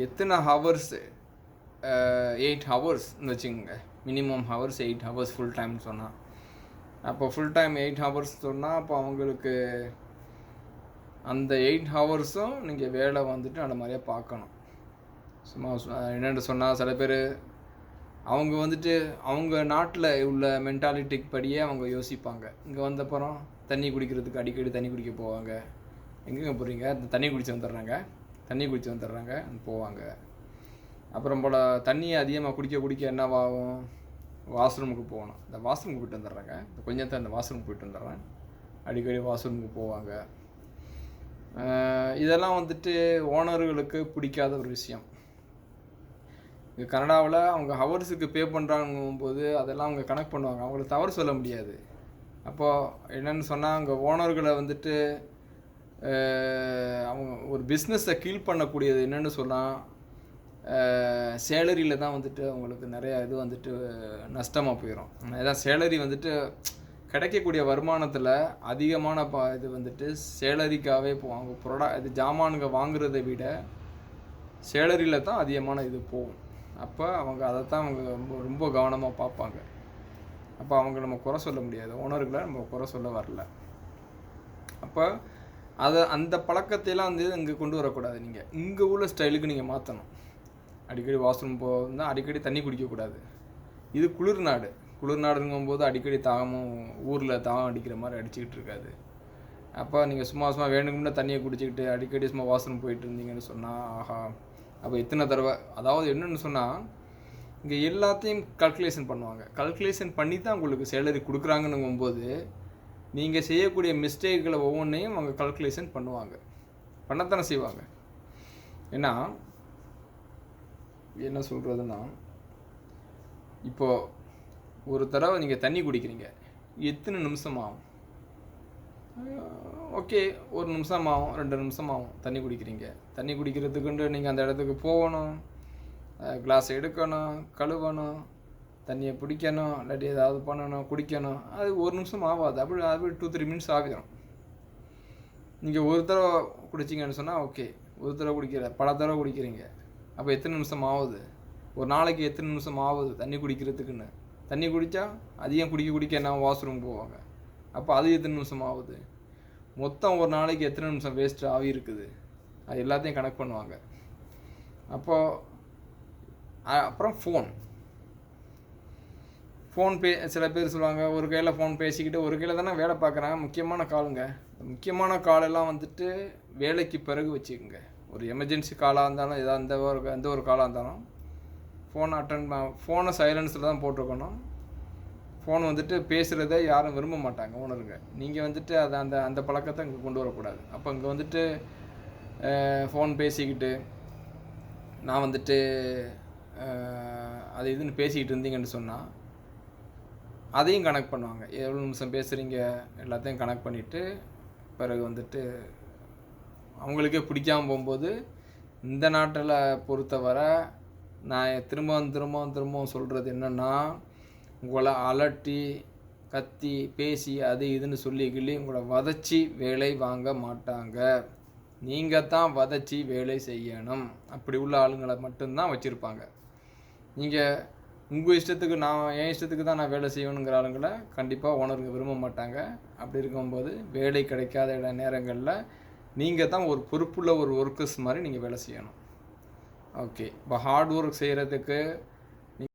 எத்தனை ஹவர்ஸ் 8 ஹவர்ஸ்னு வச்சுக்கோங்க. Minimum hours 8 hours full டைம்னு சொன்னால், அப்போ ஃபுல் டைம் 8 ஹவர்ஸ் சொன்னால் அப்போ அவங்களுக்கு அந்த 8 ஹவர்ஸும் நீங்கள் வேலை வந்துட்டு அந்த மாதிரியே பார்க்கணும். சும்மா என்னென்னு சொன்னால், சில பேர் அவங்க வந்துட்டு அவங்க நாட்டில் உள்ள மென்டாலிட்டிக்கு படியே அவங்க யோசிப்பாங்க. இங்கே வந்தப்புறம் தண்ணி குடிக்கிறதுக்கு அடிக்கடி தண்ணி குடிக்க போவாங்க. எங்கெங்கே போகிறீங்க? தண்ணி குடிச்சு வந்துடுறாங்க போவாங்க. அப்புறம் போல் தண்ணியை அதிகமாக குடிக்க என்னவாகும்? வாஷ்ரூமுக்கு போகணும். இந்த வாஷ்ரூமுக்கு போய்ட்டு வந்துடுறாங்க. கொஞ்சம் தான் இந்த வாஷ்ரூமுக்கு போய்ட்டு வந்துடுறேன். அடிக்கடி வாஷ்ரூமுக்கு போவாங்க. இதெல்லாம் வந்துட்டு ஓனர்களுக்கு பிடிக்காத ஒரு விஷயம். இங்கே கனடாவில் அவங்க ஹவர்ஸுக்கு பே பண்ணுறாங்கும்போது அதெல்லாம் அவங்க கனெக்ட் பண்ணுவாங்க. அவங்கள தவறு சொல்ல முடியாது. அப்போது என்னென்னு சொன்னால், அங்கே ஓனர்களை வந்துட்டு அவங்க ஒரு பிஸ்னஸை கீல் பண்ணக்கூடியது என்னென்னு சொன்னால், சேலரியில் தான் வந்துட்டு அவங்களுக்கு நிறையா இது வந்துட்டு நஷ்டமாக போயிடும். அதான் சேலரி வந்துட்டு கிடைக்கக்கூடிய வருமானத்தில் அதிகமான இது வந்துட்டு சேலரிக்காகவே போவாங்க. இது ஜாமானுங்க வாங்குறதை விட சேலரியில் தான் அதிகமான இது போகும். அப்போ அவங்க அதை தான் அவங்க ரொம்ப கவனமாக பார்ப்பாங்க. அப்போ அவங்க நம்ம குறை சொல்ல முடியாது. ஓனர்களை நம்ம குறை சொல்ல வரல. அப்போ அந்த பழக்கத்தையெல்லாம் வந்து இங்கே கொண்டு வரக்கூடாது. நீங்கள் இங்கே உள்ள ஸ்டைலுக்கு நீங்கள் மாற்றணும். அடிக்கடி வாஷ்ரூம் போனால் அடிக்கடி தண்ணி குடிக்கக்கூடாது. இது குளிர்நாடுங்கும்போது அடிக்கடி ஊரில் தாகம் அடிக்கிற மாதிரி அடிச்சுக்கிட்டு இருக்காது. அப்போ நீங்கள் சும்மா வேணும்னா தண்ணியை குடிச்சிக்கிட்டு அடிக்கடி சும்மா வாஷ்ரூம் போயிட்டு இருந்தீங்கன்னு சொன்னால், ஆஹா, அப்போ எத்தனை தடவை. அதாவது என்னென்னு சொன்னால், இங்கே எல்லாத்தையும் கல்குலேஷன் பண்ணுவாங்க. கல்குலேஷன் பண்ணி தான் உங்களுக்கு சேலரி கொடுக்குறாங்கன்னுங்கும்போது நீங்கள் செய்யக்கூடிய மிஸ்டேக்களை ஒவ்வொன்றையும் அவங்க கல்குலேஷன் பண்ணுவாங்க. பண்ணத்தானே செய்வாங்க. ஏன்னா என்ன சொல்கிறதுன்னா, இப்போது ஒரு தடவை நீங்கள் தண்ணி குடிக்கிறீங்க, எத்தனை நிமிஷம் ஆகும்? ஓகே, 1 நிமிஷம் ஆகும், 2 நிமிஷம் ஆகும். தண்ணி குடிக்கிறீங்க. தண்ணி குடிக்கிறதுக்குண்டு நீங்கள் அந்த இடத்துக்கு போகணும், கிளாஸ் எடுக்கணும், கழுவணும், தண்ணியை பிடிக்கணும், இல்லாட்டி ஏதாவது பண்ணணும், குடிக்கணும். அது 1 நிமிஷம் ஆகாது. அப்படி 2-3 மினிட்ஸ் ஆகிடும். நீங்கள் ஒரு தடவை குடிச்சிங்கன்னு சொன்னால் ஓகே, ஒரு தடவை பல தடவை குடிக்கிறீங்க. அப்போ எத்தனை நிமிஷம் ஆகுது? ஒரு நாளைக்கு எத்தனை நிமிஷம் ஆகுது தண்ணி குடிக்கிறதுக்குன்னு? தண்ணி குடித்தா அதிகம் குடிக்க என்ன வாஷ்ரூம் போவாங்க. அப்போ அது எத்தனை நிமிஷம் ஆகுது? மொத்தம் ஒரு நாளைக்கு எத்தனை நிமிஷம் வேஸ்ட் ஆகி இருக்குது? அது எல்லாத்தையும் கனெக்ட் பண்ணுவாங்க. அப்புறம் ஃபோன் சில பேர் சொல்லுவாங்க, ஒரு கையில் ஃபோன் பேசிக்கிட்டு ஒரு கையில் தானே வேலை பார்க்குறாங்க. முக்கியமான காலுங்க. முக்கியமான காலெல்லாம் வந்துட்டு வேலைக்கு பிறகு வச்சுக்கோங்க. ஒரு எமர்ஜென்சி காலாக இருந்தாலும் எந்த ஒரு காலாக இருந்தாலும் ஃபோனை சைலன்ஸில் தான் போட்டிருக்கணும். ஃபோன் வந்துட்டு பேசுகிறத யாரும் விரும்ப மாட்டாங்க ஓனருங்க. நீங்கள் வந்துட்டு அந்த பழக்கத்தை இங்கே கொண்டு வரக்கூடாது. அப்போ இங்கே வந்துட்டு ஃபோன் பேசிக்கிட்டு நான் வந்துட்டு அது இதுன்னு பேசிக்கிட்டு இருந்தீங்கன்னு சொன்னால் அதையும் கனெக்ட் பண்ணுவாங்க. எவ்வளோ நிமிஷம் பேசுகிறீங்க எல்லாத்தையும் கனெக்ட் பண்ணிவிட்டு பிறகு வந்துட்டு அவங்களுக்கே பிடிக்காமல் போகும்போது, இந்த நாட்டில் பொறுத்தவரை நான் திரும்பவும் சொல்கிறது என்னென்னா, உங்களை அலட்டி கத்தி பேசி அது இதுன்னு சொல்லி உங்களை வதச்சி வேலை வாங்க மாட்டாங்க. நீங்கள் தான் வதச்சி வேலை செய்யணும். அப்படி உள்ள ஆளுங்களை மட்டும்தான் வச்சுருப்பாங்க. நீங்கள் உங்கள் இஷ்டத்துக்கு என் இஷ்டத்துக்கு தான் நான் வேலை செய்யணுங்கிற ஆளுங்களை கண்டிப்பாக ஓனருங்க விரும்ப மாட்டாங்க. அப்படி இருக்கும்போது வேலை கிடைக்காத நேரங்களில் நீங்கள் தான் ஒரு பொறுப்புள்ள ஒரு ஒர்க்கர்ஸ் மாதிரி நீங்கள் வேலை செய்யணும். ஓகே, இப்போ ஹார்ட் ஒர்க் செய்கிறதுக்கு